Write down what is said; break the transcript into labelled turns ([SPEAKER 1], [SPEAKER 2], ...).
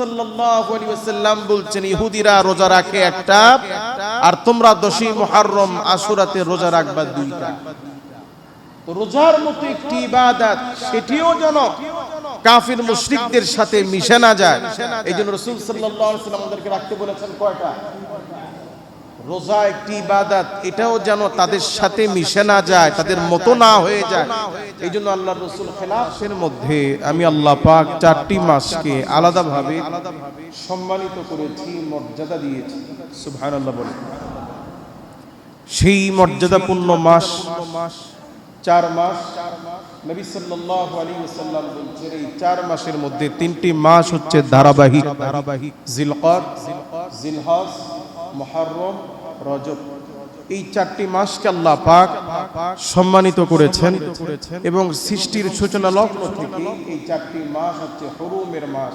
[SPEAKER 1] সাল্লাল্লাহু আলাইহি ওয়াসাল্লাম বলছেন ইহুদিরা রোজা রাখে একটা, আর তোমরা 10ই মুহররম আশুরাতে রোজা রাখবা দুইটা। তো রোজার মতো একটি ইবাদত, সেটিও যেন কাফির মুশরিকদের সাথে মিশে না যায়। এইজন্য রাসূল সাল্লাল্লাহু আলাইহি ওয়াসাল্লাম আমাদেরকে রাখতে বলেছেন কয়টা? রোজা একটি ইবাদত, এটাও যেন তাদের সাথে মিশে না যায়, তাদের মতো না হয়ে যায়। এইজন্য আল্লাহর রাসূল খিলাফের মধ্যে আমি আল্লাহ পাক 4টি মাসকে আলাদাভাবে সম্মানিত করেছি, মর্যাদা দিয়েছি। সুবহানাল্লাহ বলে। সেই মর্যাদাপূর্ণ মাস 4 মাস। নবী সাল্লাল্লাহু আলাইহি ওয়াসাল্লাম বলেছেন এই 4 মাসের মধ্যে 3টি মাস হচ্ছে ধারাবাহিক। জিলকদ, জিলহজ, মুহররম, রজব। এই 4টি মাসকে আল্লাহ পাক সম্মানিত করেছেন এবং সৃষ্টির সূচনা লগ্ন থেকে এই 4টি মাস হচ্ছে হুরুমের মাস।